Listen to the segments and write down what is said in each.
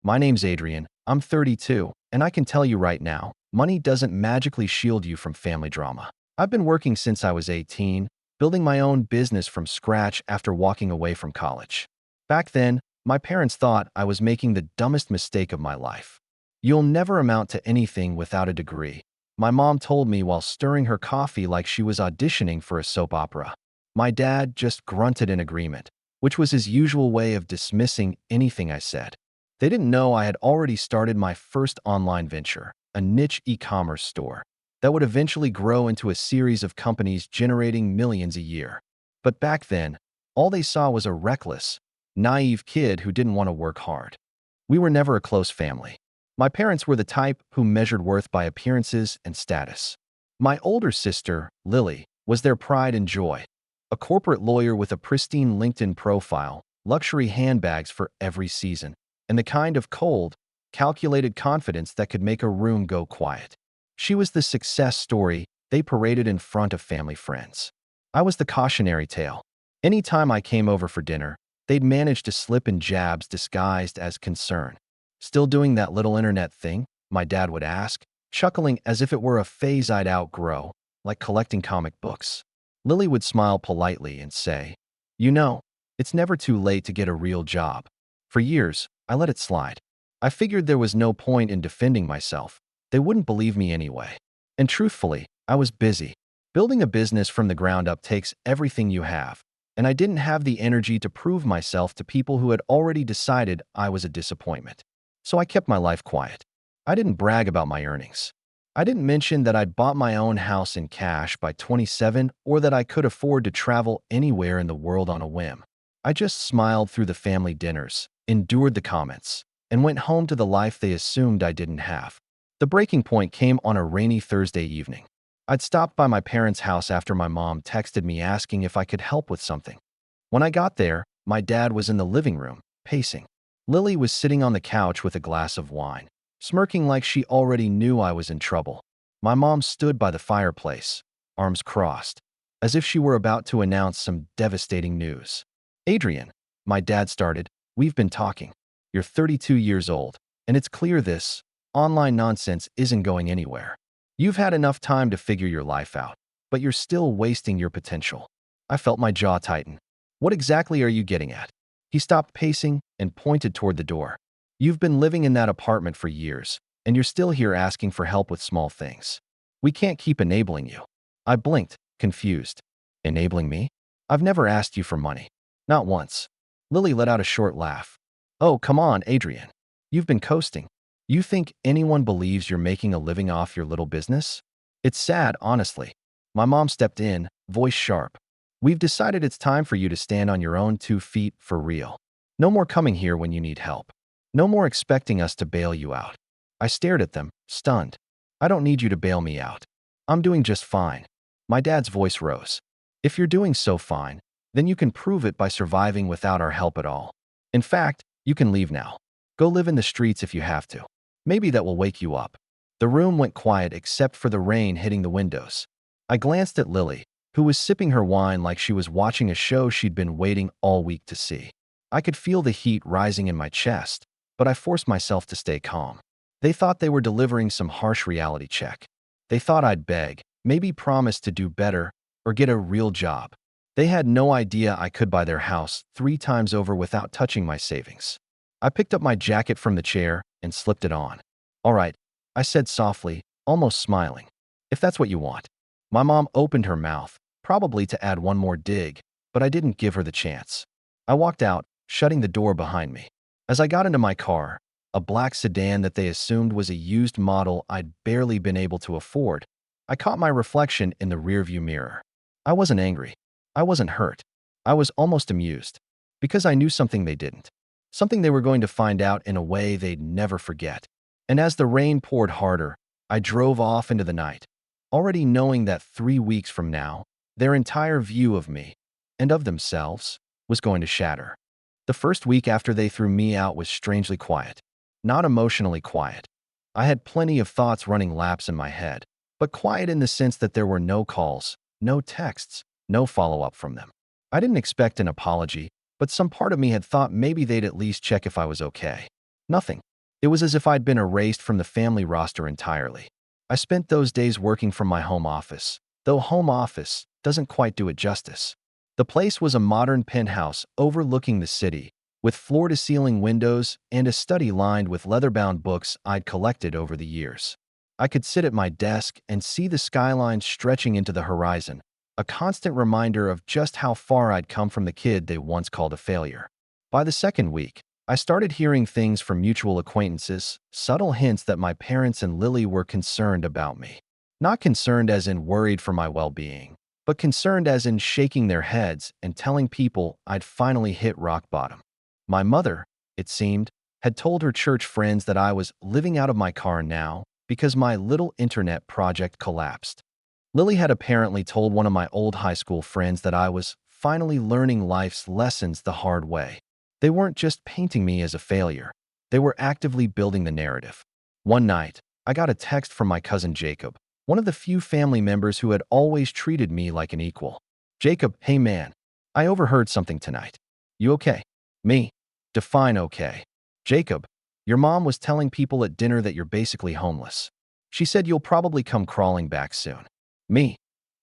My name's Adrian. I'm 32, and I can tell you right now, money doesn't magically shield you from family drama. I've been working since I was 18, building my own business from scratch after walking away from college. Back then, my parents thought I was making the dumbest mistake of my life. You'll never amount to anything without a degree, my mom told me while stirring her coffee like she was auditioning for a soap opera. My dad just grunted in agreement, which was his usual way of dismissing anything I said. They didn't know I had already started my first online venture, a niche e-commerce store, that would eventually grow into a series of companies generating millions a year. But back then, all they saw was a reckless, naive kid who didn't want to work hard. We were never a close family. My parents were the type who measured worth by appearances and status. My older sister, Lily, was their pride and joy, a corporate lawyer with a pristine LinkedIn profile, luxury handbags for every season, and the kind of cold, calculated confidence that could make a room go quiet. She was the success story they paraded in front of family friends. I was the cautionary tale. Anytime I came over for dinner, they'd manage to slip in jabs disguised as concern. "Still doing that little internet thing?" my dad would ask, chuckling as if it were a phase I'd outgrow, like collecting comic books. Lily would smile politely and say, "You know, it's never too late to get a real job." For years, I let it slide. I figured there was no point in defending myself. They wouldn't believe me anyway. And truthfully, I was busy. Building a business from the ground up takes everything you have, and I didn't have the energy to prove myself to people who had already decided I was a disappointment. So I kept my life quiet. I didn't brag about my earnings. I didn't mention that I'd bought my own house in cash by 27 or that I could afford to travel anywhere in the world on a whim. I just smiled through the family dinners, endured the comments, and went home to the life they assumed I didn't have. The breaking point came on a rainy Thursday evening. I'd stopped by my parents' house after my mom texted me asking if I could help with something. When I got there, my dad was in the living room, pacing. Lily was sitting on the couch with a glass of wine, smirking like she already knew I was in trouble. My mom stood by the fireplace, arms crossed, as if she were about to announce some devastating news. "Adrian," my dad started, "we've been talking. You're 32 years old, and it's clear this online nonsense isn't going anywhere. You've had enough time to figure your life out, but you're still wasting your potential." I felt my jaw tighten. "What exactly are you getting at?" He stopped pacing and pointed toward the door. "You've been living in that apartment for years, and you're still here asking for help with small things. We can't keep enabling you." I blinked, confused. "Enabling me? I've never asked you for money. Not once." Lily let out a short laugh. "Oh, come on, Adrian. You've been coasting. You think anyone believes you're making a living off your little business? It's sad, honestly." My mom stepped in, voice sharp. "We've decided it's time for you to stand on your own 2 feet for real. No more coming here when you need help. No more expecting us to bail you out." I stared at them, stunned. "I don't need you to bail me out. I'm doing just fine." My dad's voice rose. "If you're doing so fine, then you can prove it by surviving without our help at all. In fact, you can leave now. Go live in the streets if you have to. Maybe that will wake you up." The room went quiet except for the rain hitting the windows. I glanced at Lily, who was sipping her wine like she was watching a show she'd been waiting all week to see. I could feel the heat rising in my chest, but I forced myself to stay calm. They thought they were delivering some harsh reality check. They thought I'd beg, maybe promise to do better, or get a real job. They had no idea I could buy their house 3 times over without touching my savings. I picked up my jacket from the chair and slipped it on. "All right," I said softly, almost smiling. "If that's what you want." My mom opened her mouth, probably to add one more dig, but I didn't give her the chance. I walked out, shutting the door behind me. As I got into my car, a black sedan that they assumed was a used model I'd barely been able to afford, I caught my reflection in the rearview mirror. I wasn't angry. I wasn't hurt. I was almost amused, because I knew something they didn't. Something they were going to find out in a way they'd never forget. And as the rain poured harder, I drove off into the night, already knowing that 3 weeks from now, their entire view of me, and of themselves, was going to shatter. The first week after they threw me out was strangely quiet. Not emotionally quiet. I had plenty of thoughts running laps in my head, but quiet in the sense that there were no calls, no texts, no follow-up from them. I didn't expect an apology, but some part of me had thought maybe they'd at least check if I was okay. Nothing. It was as if I'd been erased from the family roster entirely. I spent those days working from my home office, though home office doesn't quite do it justice. The place was a modern penthouse overlooking the city, with floor-to-ceiling windows and a study lined with leather-bound books I'd collected over the years. I could sit at my desk and see the skyline stretching into the horizon, a constant reminder of just how far I'd come from the kid they once called a failure. By the second week, I started hearing things from mutual acquaintances, subtle hints that my parents and Lily were concerned about me. Not concerned as in worried for my well-being, but concerned as in shaking their heads and telling people I'd finally hit rock bottom. My mother, it seemed, had told her church friends that I was living out of my car now because my little internet project collapsed. Lily had apparently told one of my old high school friends that I was finally learning life's lessons the hard way. They weren't just painting me as a failure. They were actively building the narrative. One night, I got a text from my cousin Jacob, one of the few family members who had always treated me like an equal. Jacob, hey man, I overheard something tonight. You okay? Me? Define okay. Jacob, your mom was telling people at dinner that you're basically homeless. She said you'll probably come crawling back soon. Me?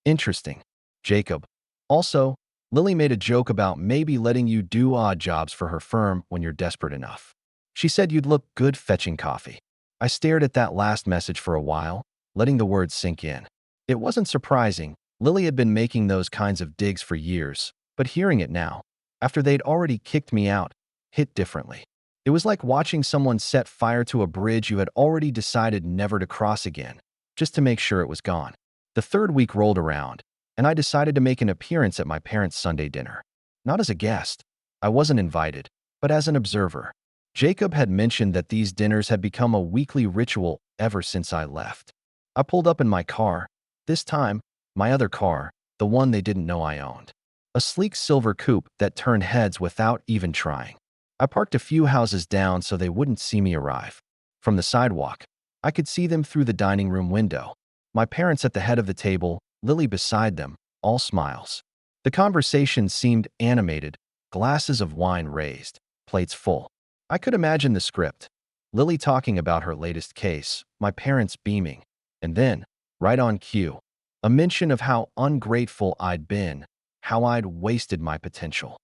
Interesting. Jacob, also, Lily made a joke about maybe letting you do odd jobs for her firm when you're desperate enough. She said you'd look good fetching coffee. I stared at that last message for a while, letting the words sink in. It wasn't surprising. Lily had been making those kinds of digs for years, but hearing it now, after they'd already kicked me out, hit differently. It was like watching someone set fire to a bridge you had already decided never to cross again, just to make sure it was gone. The third week rolled around, and I decided to make an appearance at my parents' Sunday dinner. Not as a guest. I wasn't invited, but as an observer. Jacob had mentioned that these dinners had become a weekly ritual ever since I left. I pulled up in my car, this time, my other car, the one they didn't know I owned. A sleek silver coupe that turned heads without even trying. I parked a few houses down so they wouldn't see me arrive. From the sidewalk, I could see them through the dining room window. My parents at the head of the table, Lily beside them, all smiles. The conversation seemed animated, glasses of wine raised, plates full. I could imagine the script. Lily talking about her latest case, my parents beaming, and then, right on cue, a mention of how ungrateful I'd been, how I'd wasted my potential.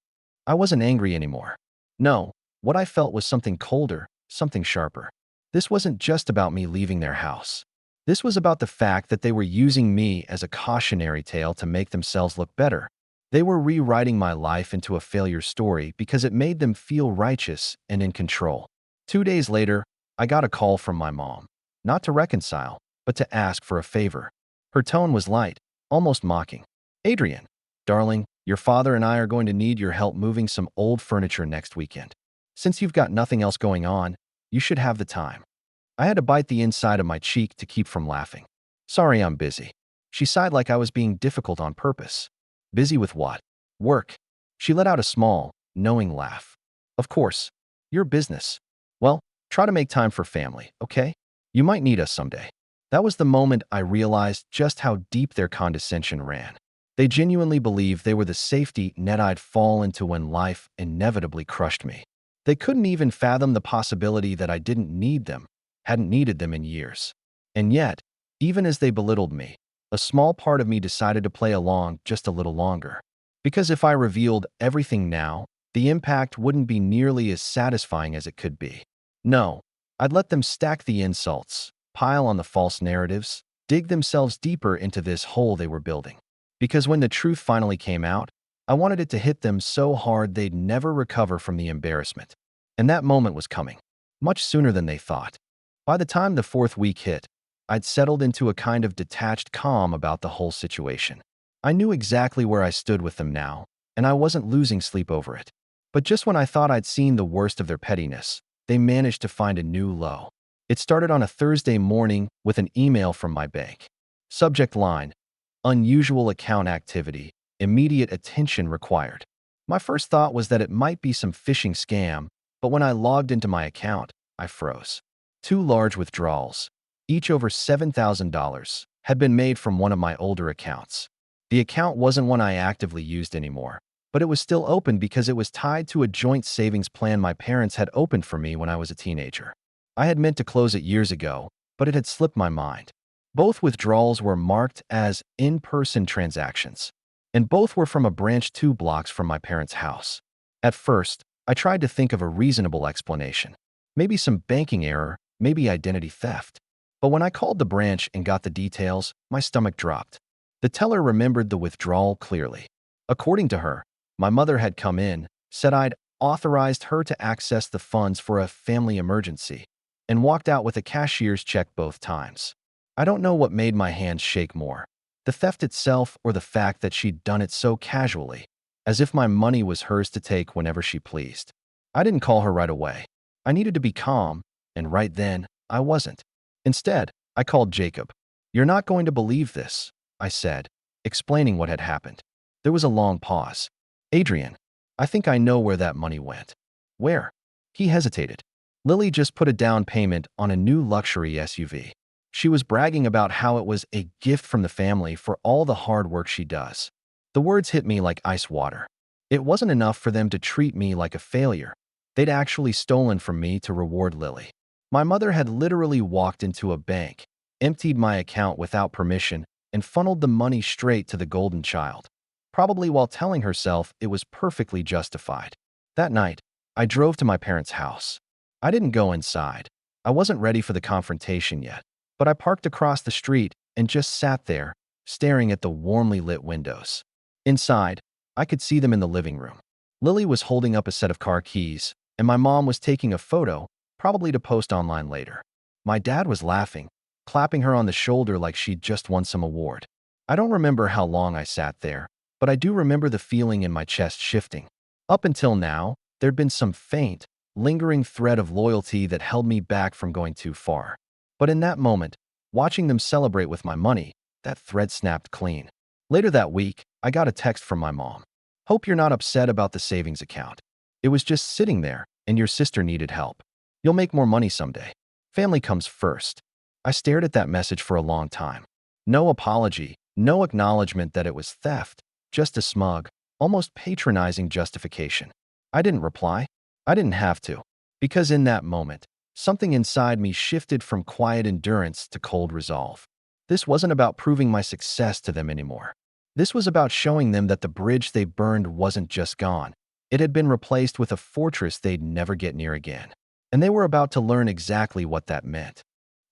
I wasn't angry anymore. No, what I felt was something colder, something sharper. This wasn't just about me leaving their house. This was about the fact that they were using me as a cautionary tale to make themselves look better. They were rewriting my life into a failure story because it made them feel righteous and in control. 2 days later, I got a call from my mom. Not to reconcile, but to ask for a favor. Her tone was light, almost mocking. Adrian, darling, your father and I are going to need your help moving some old furniture next weekend. Since you've got nothing else going on, you should have the time. I had to bite the inside of my cheek to keep from laughing. Sorry, I'm busy. She sighed like I was being difficult on purpose. Busy with what? Work. She let out a small, knowing laugh. Of course. Your business. Well, try to make time for family, okay? You might need us someday. That was the moment I realized just how deep their condescension ran. They genuinely believed they were the safety net I'd fall into when life inevitably crushed me. They couldn't even fathom the possibility that I didn't need them, hadn't needed them in years. And yet, even as they belittled me, a small part of me decided to play along just a little longer. Because if I revealed everything now, the impact wouldn't be nearly as satisfying as it could be. No, I'd let them stack the insults, pile on the false narratives, dig themselves deeper into this hole they were building. Because when the truth finally came out, I wanted it to hit them so hard they'd never recover from the embarrassment. And that moment was coming, much sooner than they thought. By the time the fourth week hit, I'd settled into a kind of detached calm about the whole situation. I knew exactly where I stood with them now, and I wasn't losing sleep over it. But just when I thought I'd seen the worst of their pettiness, they managed to find a new low. It started on a Thursday morning with an email from my bank. Subject line: unusual account activity, immediate attention required. My first thought was that it might be some phishing scam, but when I logged into my account, I froze. 2 large withdrawals, each over $7,000, had been made from one of my older accounts. The account wasn't one I actively used anymore, but it was still open because it was tied to a joint savings plan my parents had opened for me when I was a teenager. I had meant to close it years ago, but it had slipped my mind. Both withdrawals were marked as in-person transactions, and both were from a branch 2 blocks from my parents' house. At first, I tried to think of a reasonable explanation. Maybe some banking error, maybe identity theft. But when I called the branch and got the details, my stomach dropped. The teller remembered the withdrawal clearly. According to her, my mother had come in, said I'd authorized her to access the funds for a family emergency, and walked out with a cashier's check both times. I don't know what made my hands shake more, the theft itself or the fact that she'd done it so casually, as if my money was hers to take whenever she pleased. I didn't call her right away. I needed to be calm, and right then, I wasn't. Instead, I called Jacob. "You're not going to believe this," I said, explaining what had happened. There was a long pause. "Adrian, I think I know where that money went." "Where?" He hesitated. "Lily just put a down payment on a new luxury SUV. She was bragging about how it was a gift from the family for all the hard work she does." The words hit me like ice water. It wasn't enough for them to treat me like a failure. They'd actually stolen from me to reward Lily. My mother had literally walked into a bank, emptied my account without permission, and funneled the money straight to the golden child, probably while telling herself it was perfectly justified. That night, I drove to my parents' house. I didn't go inside. I wasn't ready for the confrontation yet, but I parked across the street and just sat there, staring at the warmly lit windows. Inside, I could see them in the living room. Lily was holding up a set of car keys, and my mom was taking a photo, probably to post online later. My dad was laughing, clapping her on the shoulder like she'd just won some award. I don't remember how long I sat there, but I do remember the feeling in my chest shifting. Up until now, there'd been some faint, lingering thread of loyalty that held me back from going too far. But in that moment, watching them celebrate with my money, that thread snapped clean. Later that week, I got a text from my mom. "Hope you're not upset about the savings account. It was just sitting there, and your sister needed help. You'll make more money someday. Family comes first." I stared at that message for a long time. No apology, no acknowledgement that it was theft, just a smug, almost patronizing justification. I didn't reply. I didn't have to, because in that moment, something inside me shifted from quiet endurance to cold resolve. This wasn't about proving my success to them anymore. This was about showing them that the bridge they burned wasn't just gone. It had been replaced with a fortress they'd never get near again. And they were about to learn exactly what that meant.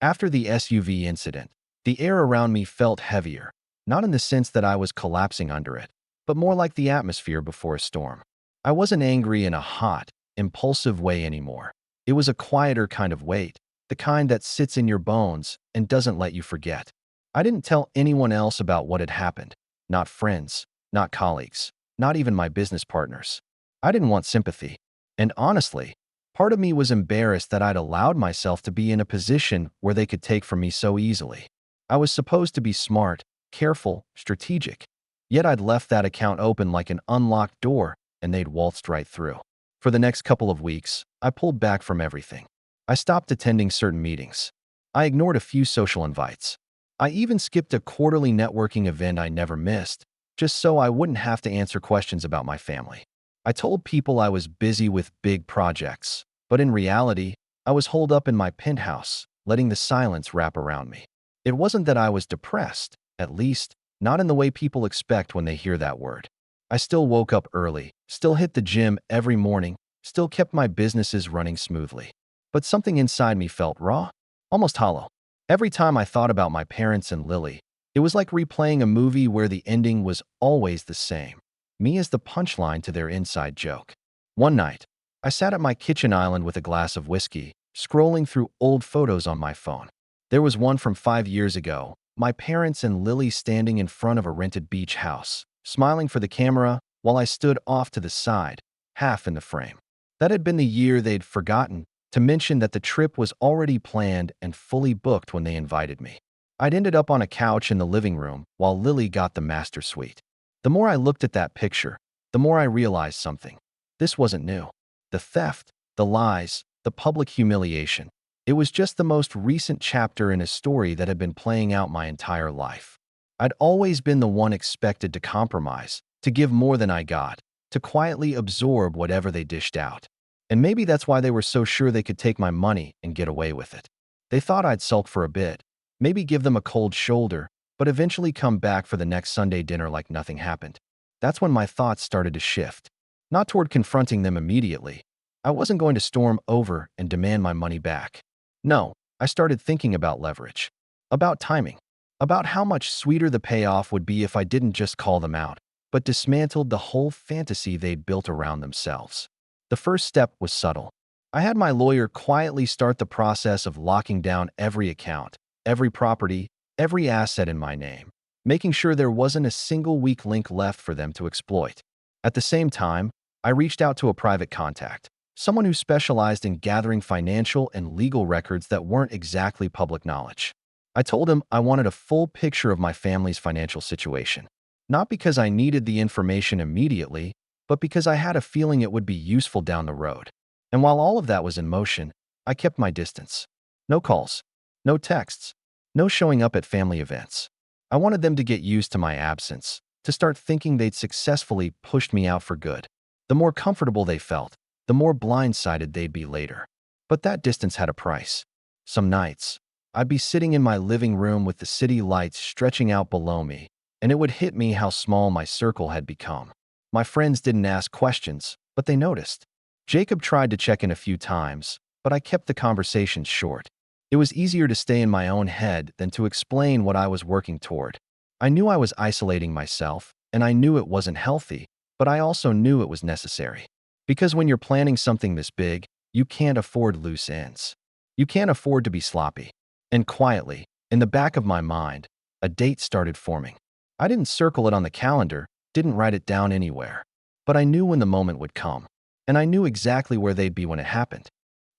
After the SUV incident, the air around me felt heavier, not in the sense that I was collapsing under it, but more like the atmosphere before a storm. I wasn't angry in a hot, impulsive way anymore. It was a quieter kind of weight, the kind that sits in your bones and doesn't let you forget. I didn't tell anyone else about what had happened. Not friends, not colleagues, not even my business partners. I didn't want sympathy. And honestly, part of me was embarrassed that I'd allowed myself to be in a position where they could take from me so easily. I was supposed to be smart, careful, strategic. Yet I'd left that account open like an unlocked door, and they'd waltzed right through. For the next couple of weeks, I pulled back from everything. I stopped attending certain meetings. I ignored a few social invites. I even skipped a quarterly networking event I never missed, just so I wouldn't have to answer questions about my family. I told people I was busy with big projects, but in reality, I was holed up in my penthouse, letting the silence wrap around me. It wasn't that I was depressed, at least, not in the way people expect when they hear that word. I still woke up early, still hit the gym every morning, still kept my businesses running smoothly. But something inside me felt raw, almost hollow. Every time I thought about my parents and Lily, it was like replaying a movie where the ending was always the same. Me as the punchline to their inside joke. One night, I sat at my kitchen island with a glass of whiskey, scrolling through old photos on my phone. There was one from 5 years ago, my parents and Lily standing in front of a rented beach house, smiling for the camera while I stood off to the side, half in the frame. That had been the year they'd forgotten to mention that the trip was already planned and fully booked when they invited me. I'd ended up on a couch in the living room while Lily got the master suite. The more I looked at that picture, the more I realized something. This wasn't new. The theft, the lies, the public humiliation. It was just the most recent chapter in a story that had been playing out my entire life. I'd always been the one expected to compromise, to give more than I got, to quietly absorb whatever they dished out. And maybe that's why they were so sure they could take my money and get away with it. They thought I'd sulk for a bit, maybe give them a cold shoulder, but eventually come back for the next Sunday dinner like nothing happened. That's when my thoughts started to shift. Not toward confronting them immediately. I wasn't going to storm over and demand my money back. No, I started thinking about leverage, about timing, about how much sweeter the payoff would be if I didn't just call them out, but dismantled the whole fantasy they'd built around themselves. The first step was subtle. I had my lawyer quietly start the process of locking down every account, every property, every asset in my name, making sure there wasn't a single weak link left for them to exploit. At the same time, I reached out to a private contact, someone who specialized in gathering financial and legal records that weren't exactly public knowledge. I told him I wanted a full picture of my family's financial situation, not because I needed the information immediately, but because I had a feeling it would be useful down the road. And while all of that was in motion, I kept my distance. No calls, no texts, no showing up at family events. I wanted them to get used to my absence, to start thinking they'd successfully pushed me out for good. The more comfortable they felt, the more blindsided they'd be later. But that distance had a price. Some nights, I'd be sitting in my living room with the city lights stretching out below me, and it would hit me how small my circle had become. My friends didn't ask questions, but they noticed. Jacob tried to check in a few times, but I kept the conversations short. It was easier to stay in my own head than to explain what I was working toward. I knew I was isolating myself, and I knew it wasn't healthy, but I also knew it was necessary. Because when you're planning something this big, you can't afford loose ends. You can't afford to be sloppy. And quietly, in the back of my mind, a date started forming. I didn't circle it on the calendar, didn't write it down anywhere. But I knew when the moment would come, and I knew exactly where they'd be when it happened.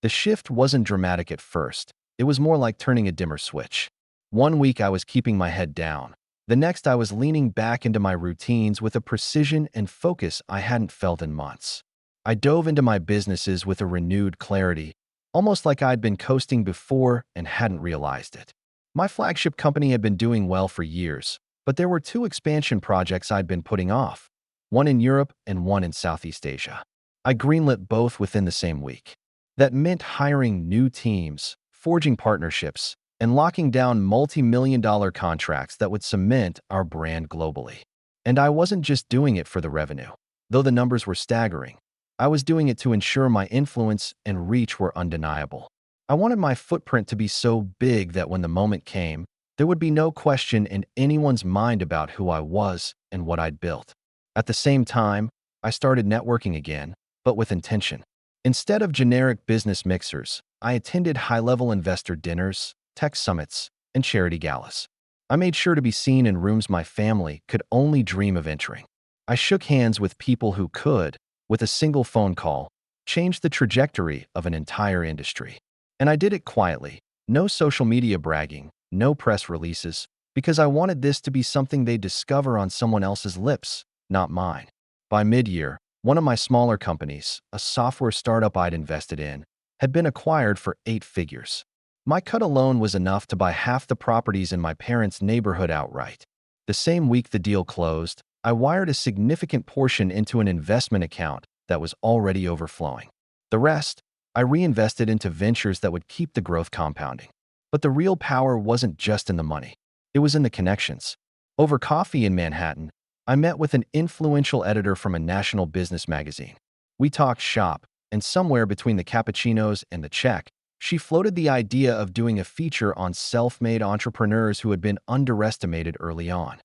The shift wasn't dramatic at first. It was more like turning a dimmer switch. One week I was keeping my head down. The next I was leaning back into my routines with a precision and focus I hadn't felt in months. I dove into my businesses with a renewed clarity, almost like I'd been coasting before and hadn't realized it. My flagship company had been doing well for years, but there were two expansion projects I'd been putting off, one in Europe and one in Southeast Asia. I greenlit both within the same week. That meant hiring new teams, forging partnerships, and locking down multi-million-dollar contracts that would cement our brand globally. And I wasn't just doing it for the revenue, though the numbers were staggering. I was doing it to ensure my influence and reach were undeniable. I wanted my footprint to be so big that when the moment came, there would be no question in anyone's mind about who I was and what I'd built. At the same time, I started networking again, but with intention. Instead of generic business mixers, I attended high-level investor dinners, tech summits, and charity galas. I made sure to be seen in rooms my family could only dream of entering. I shook hands with people who could, with a single phone call, change the trajectory of an entire industry. And I did it quietly, no social media bragging, no press releases, because I wanted this to be something they'd discover on someone else's lips, not mine. By mid-year, one of my smaller companies, a software startup I'd invested in, had been acquired for 8 figures. My cut alone was enough to buy half the properties in my parents' neighborhood outright. The same week the deal closed, I wired a significant portion into an investment account that was already overflowing. The rest, I reinvested into ventures that would keep the growth compounding. But the real power wasn't just in the money. It was in the connections. Over coffee in Manhattan, I met with an influential editor from a national business magazine. We talked shop, and somewhere between the cappuccinos and the check, she floated the idea of doing a feature on self-made entrepreneurs who had been underestimated early on.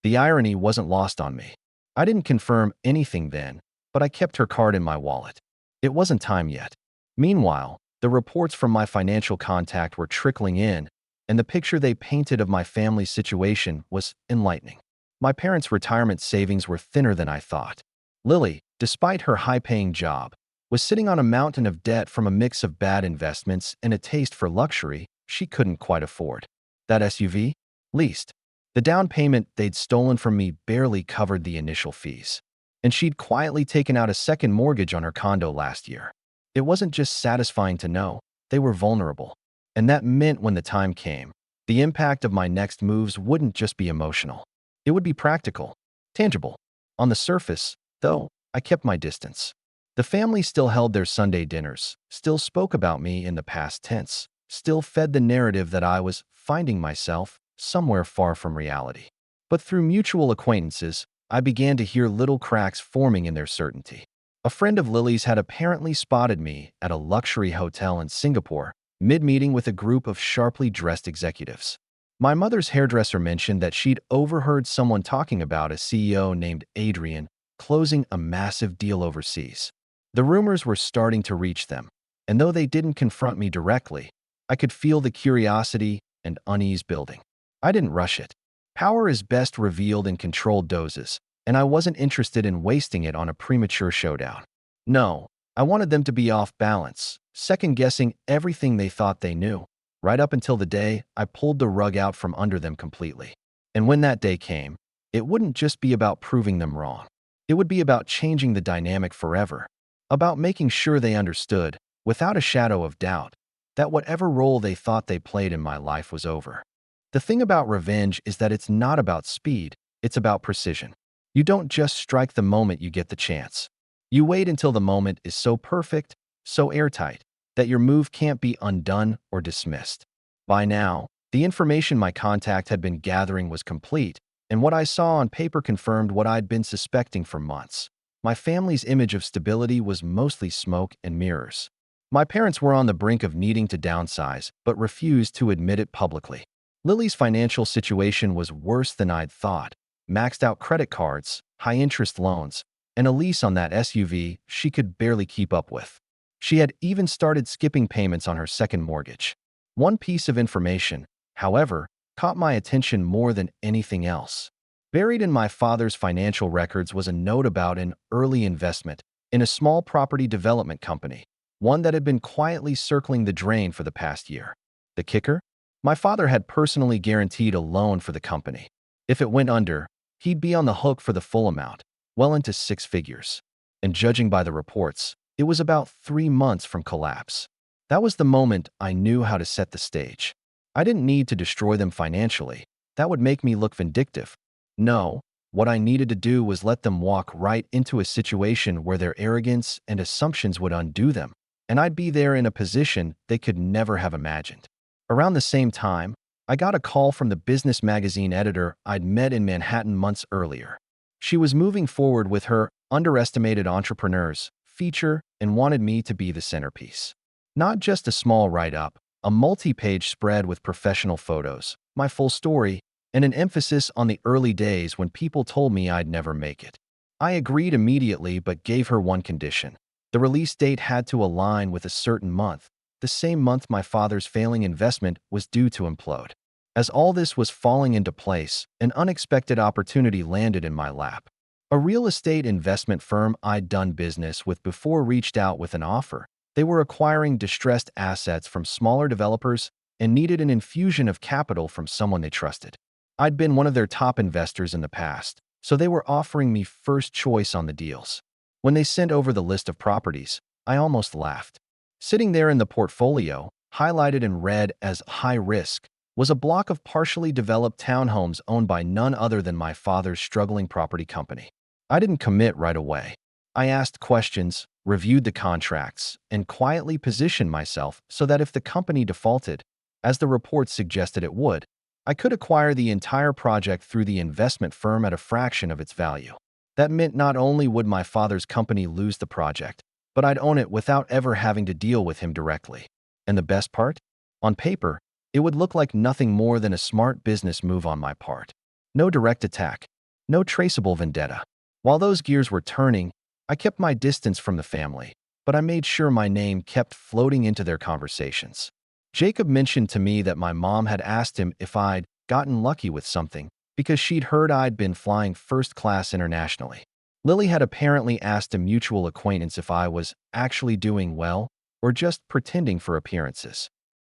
The irony wasn't lost on me. I didn't confirm anything then, but I kept her card in my wallet. It wasn't time yet. Meanwhile, the reports from my financial contact were trickling in, and the picture they painted of my family's situation was enlightening. My parents' retirement savings were thinner than I thought. Lily, despite her high-paying job, was sitting on a mountain of debt from a mix of bad investments and a taste for luxury she couldn't quite afford. That SUV? Leased. The down payment they'd stolen from me barely covered the initial fees. And she'd quietly taken out a second mortgage on her condo last year. It wasn't just satisfying to know, they were vulnerable. And that meant when the time came, the impact of my next moves wouldn't just be emotional. It would be practical, tangible. On the surface, though, I kept my distance. The family still held their Sunday dinners, still spoke about me in the past tense, still fed the narrative that I was finding myself somewhere far from reality. But through mutual acquaintances, I began to hear little cracks forming in their certainty. A friend of Lily's had apparently spotted me at a luxury hotel in Singapore, mid-meeting with a group of sharply dressed executives. My mother's hairdresser mentioned that she'd overheard someone talking about a CEO named Adrian closing a massive deal overseas. The rumors were starting to reach them, and though they didn't confront me directly, I could feel the curiosity and unease building. I didn't rush it. Power is best revealed in controlled doses, and I wasn't interested in wasting it on a premature showdown. No, I wanted them to be off balance, second-guessing everything they thought they knew, right up until the day I pulled the rug out from under them completely. And when that day came, it wouldn't just be about proving them wrong. It would be about changing the dynamic forever, about making sure they understood, without a shadow of doubt, that whatever role they thought they played in my life was over. The thing about revenge is that it's not about speed, it's about precision. You don't just strike the moment you get the chance. You wait until the moment is so perfect, so airtight, that your move can't be undone or dismissed. By now, the information my contact had been gathering was complete, and what I saw on paper confirmed what I'd been suspecting for months. My family's image of stability was mostly smoke and mirrors. My parents were on the brink of needing to downsize, but refused to admit it publicly. Lily's financial situation was worse than I'd thought. Maxed out credit cards, high-interest loans, and a lease on that SUV she could barely keep up with. She had even started skipping payments on her second mortgage. One piece of information, however, caught my attention more than anything else. Buried in my father's financial records was a note about an early investment in a small property development company, one that had been quietly circling the drain for the past year. The kicker? My father had personally guaranteed a loan for the company. If it went under, he'd be on the hook for the full amount, well into six figures. And judging by the reports, it was about 3 months from collapse. That was the moment I knew how to set the stage. I didn't need to destroy them financially. That would make me look vindictive. No, what I needed to do was let them walk right into a situation where their arrogance and assumptions would undo them, and I'd be there in a position they could never have imagined. Around the same time, I got a call from the business magazine editor I'd met in Manhattan months earlier. She was moving forward with her Underestimated Entrepreneurs feature and wanted me to be the centerpiece. Not just a small write-up, a multi-page spread with professional photos, my full story, and an emphasis on the early days when people told me I'd never make it. I agreed immediately but gave her one condition. The release date had to align with a certain month, the same month my father's failing investment was due to implode. As all this was falling into place, an unexpected opportunity landed in my lap. A real estate investment firm I'd done business with before reached out with an offer. They were acquiring distressed assets from smaller developers and needed an infusion of capital from someone they trusted. I'd been one of their top investors in the past, so they were offering me first choice on the deals. When they sent over the list of properties, I almost laughed. Sitting there in the portfolio, highlighted in red as high risk, was a block of partially developed townhomes owned by none other than my father's struggling property company. I didn't commit right away. I asked questions, reviewed the contracts, and quietly positioned myself so that if the company defaulted, as the reports suggested it would, I could acquire the entire project through the investment firm at a fraction of its value. That meant not only would my father's company lose the project, but I'd own it without ever having to deal with him directly. And the best part? On paper, it would look like nothing more than a smart business move on my part. No direct attack, no traceable vendetta. While those gears were turning, I kept my distance from the family, but I made sure my name kept floating into their conversations. Jacob mentioned to me that my mom had asked him if I'd gotten lucky with something because she'd heard I'd been flying first class internationally. Lily had apparently asked a mutual acquaintance if I was actually doing well or just pretending for appearances.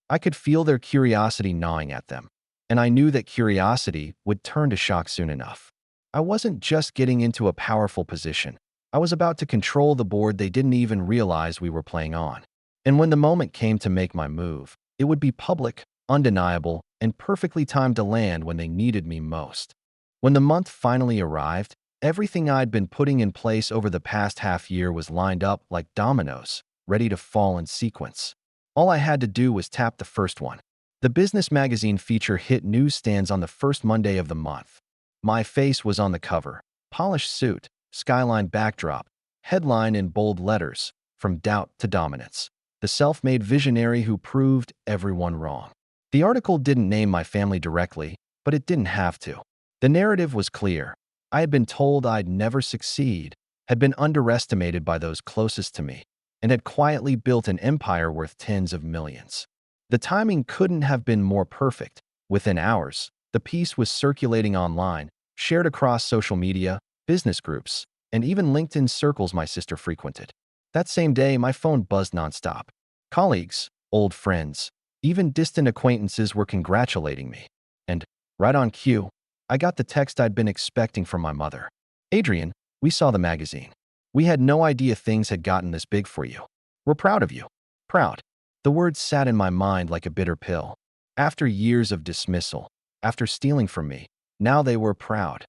I could feel their curiosity gnawing at them, and I knew that curiosity would turn to shock soon enough. I wasn't just getting into a powerful position. I was about to control the board they didn't even realize we were playing on. And when the moment came to make my move, it would be public, undeniable, and perfectly timed to land when they needed me most. When the month finally arrived, Everything I'd been putting in place over the past half year was lined up like dominoes, ready to fall in sequence. All I had to do was tap the first one. The business magazine feature hit newsstands on the first Monday of the month. My face was on the cover. Polished suit, skyline backdrop, headline in bold letters, "From doubt to dominance." The self-made visionary who proved everyone wrong. The article didn't name my family directly, but it didn't have to. The narrative was clear. I had been told I'd never succeed, had been underestimated by those closest to me, and had quietly built an empire worth tens of millions. The timing couldn't have been more perfect. Within hours, the piece was circulating online, shared across social media, business groups, and even LinkedIn circles my sister frequented. That same day, my phone buzzed nonstop. Colleagues, old friends, even distant acquaintances were congratulating me. And, right on cue, I got the text I'd been expecting from my mother. "Adrian, we saw the magazine. We had no idea things had gotten this big for you. We're proud of you." Proud. The words sat in my mind like a bitter pill. After years of dismissal, after stealing from me, now they were proud.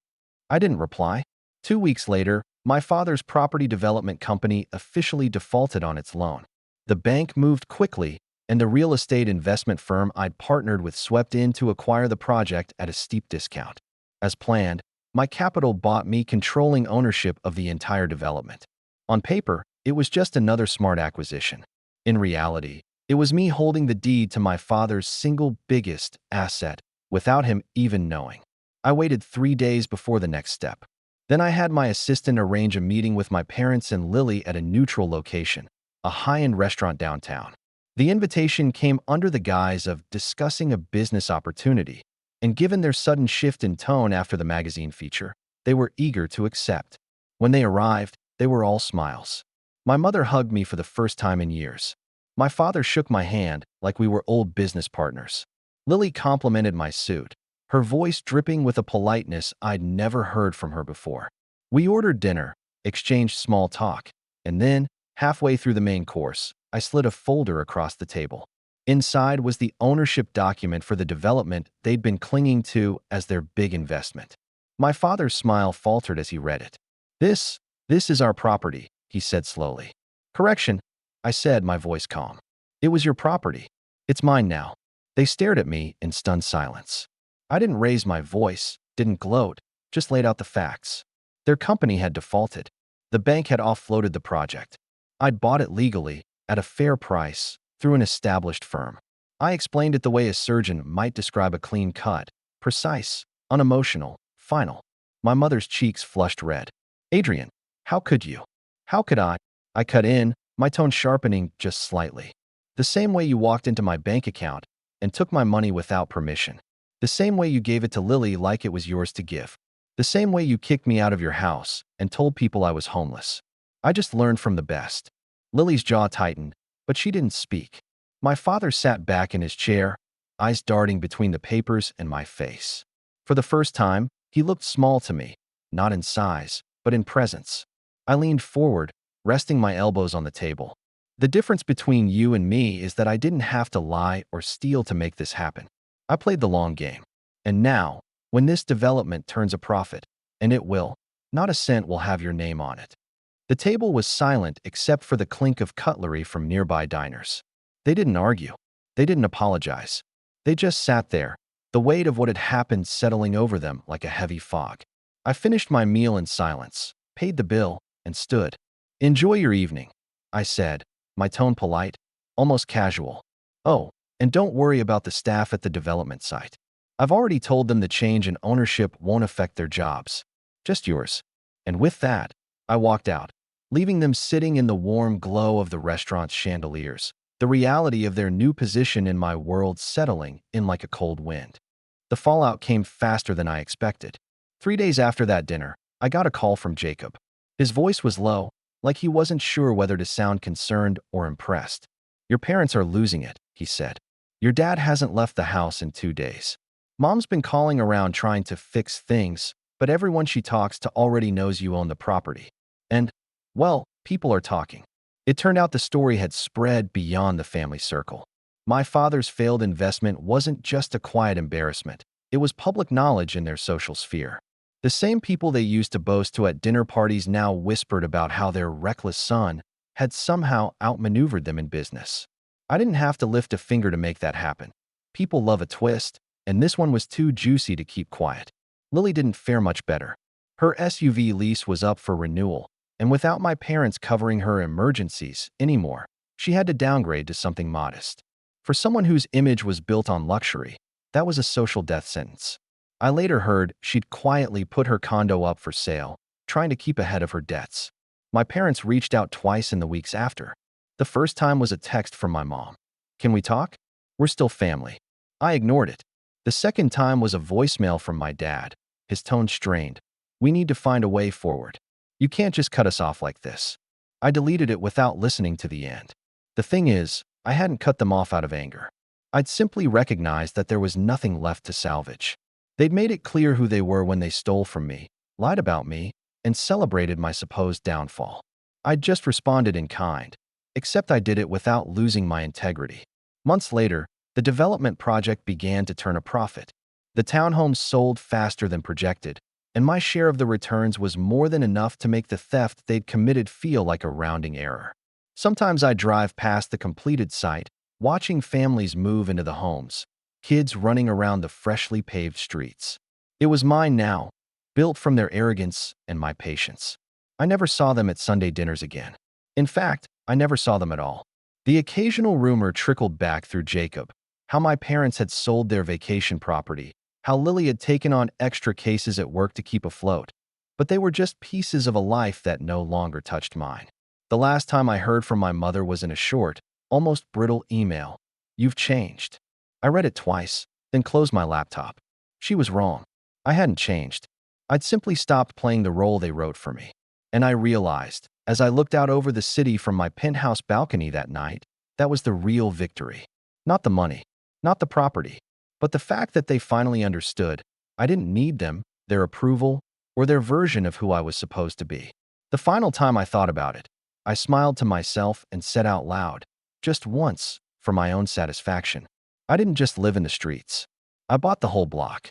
I didn't reply. 2 weeks later, my father's property development company officially defaulted on its loan. The bank moved quickly, and the real estate investment firm I'd partnered with swept in to acquire the project at a steep discount. As planned, my capital bought me controlling ownership of the entire development. On paper, it was just another smart acquisition. In reality, it was me holding the deed to my father's single biggest asset, without him even knowing. I waited 3 days before the next step. Then I had my assistant arrange a meeting with my parents and Lily at a neutral location, a high-end restaurant downtown. The invitation came under the guise of discussing a business opportunity, and given their sudden shift in tone after the magazine feature, they were eager to accept. When they arrived, they were all smiles. My mother hugged me for the first time in years. My father shook my hand like we were old business partners. Lily complimented my suit, her voice dripping with a politeness I'd never heard from her before. We ordered dinner, exchanged small talk, and then, halfway through the main course, I slid a folder across the table. Inside was the ownership document for the development they'd been clinging to as their big investment. My father's smile faltered as he read it. This is our property," he said slowly. "Correction," I said, my voice calm. "It was your property. It's mine now." They stared at me in stunned silence. I didn't raise my voice, didn't gloat, just laid out the facts. Their company had defaulted. The bank had offloaded the project. I'd bought it legally, at a fair price, through an established firm. I explained it the way a surgeon might describe a clean cut: precise, unemotional, final. My mother's cheeks flushed red. "Adrian, how could you? How could I?" I cut in, my tone sharpening just slightly. "The same way you walked into my bank account and took my money without permission. The same way you gave it to Lily like it was yours to give. The same way you kicked me out of your house and told people I was homeless. I just learned from the best." Lily's jaw tightened, but she didn't speak. My father sat back in his chair, eyes darting between the papers and my face. For the first time, he looked small to me, not in size, but in presence. I leaned forward, resting my elbows on the table. "The difference between you and me is that I didn't have to lie or steal to make this happen. I played the long game. And now, when this development turns a profit, and it will, not a cent will have your name on it." The table was silent except for the clink of cutlery from nearby diners. They didn't argue. They didn't apologize. They just sat there, the weight of what had happened settling over them like a heavy fog. I finished my meal in silence, paid the bill, and stood. "Enjoy your evening," I said, my tone polite, almost casual. "Oh, and don't worry about the staff at the development site. I've already told them the change in ownership won't affect their jobs. Just yours." And with that, I walked out, leaving them sitting in the warm glow of the restaurant's chandeliers, the reality of their new position in my world settling in like a cold wind. The fallout came faster than I expected. 3 days after that dinner, I got a call from Jacob. His voice was low, like he wasn't sure whether to sound concerned or impressed. "Your parents are losing it," he said. "Your dad hasn't left the house in 2 days. Mom's been calling around trying to fix things, but everyone she talks to already knows you own the property. And, well, people are talking." It turned out the story had spread beyond the family circle. My father's failed investment wasn't just a quiet embarrassment. It was public knowledge in their social sphere. The same people they used to boast to at dinner parties now whispered about how their reckless son had somehow outmaneuvered them in business. I didn't have to lift a finger to make that happen. People love a twist, and this one was too juicy to keep quiet. Lily didn't fare much better. Her SUV lease was up for renewal, and without my parents covering her emergencies anymore, she had to downgrade to something modest. For someone whose image was built on luxury, that was a social death sentence. I later heard she'd quietly put her condo up for sale, trying to keep ahead of her debts. My parents reached out twice in the weeks after. The first time was a text from my mom. "Can we talk? We're still family." I ignored it. The second time was a voicemail from my dad, his tone strained. "We need to find a way forward. You can't just cut us off like this." I deleted it without listening to the end. The thing is, I hadn't cut them off out of anger. I'd simply recognized that there was nothing left to salvage. They'd made it clear who they were when they stole from me, lied about me, and celebrated my supposed downfall. I'd just responded in kind, except I did it without losing my integrity. Months later, the development project began to turn a profit. The townhomes sold faster than projected, and my share of the returns was more than enough to make the theft they'd committed feel like a rounding error. Sometimes I'd drive past the completed site, watching families move into the homes, kids running around the freshly paved streets. It was mine now, built from their arrogance and my patience. I never saw them at Sunday dinners again. In fact, I never saw them at all. The occasional rumor trickled back through Jacob, how my parents had sold their vacation property, how Lily had taken on extra cases at work to keep afloat. But they were just pieces of a life that no longer touched mine. The last time I heard from my mother was in a short, almost brittle email. "You've changed." I read it twice, then closed my laptop. She was wrong. I hadn't changed. I'd simply stopped playing the role they wrote for me. And I realized, as I looked out over the city from my penthouse balcony that night, that was the real victory. Not the money, not the property, but the fact that they finally understood I didn't need them, their approval, or their version of who I was supposed to be. The final time I thought about it, I smiled to myself and said out loud, just once, for my own satisfaction, "I didn't just live in the streets. I bought the whole block."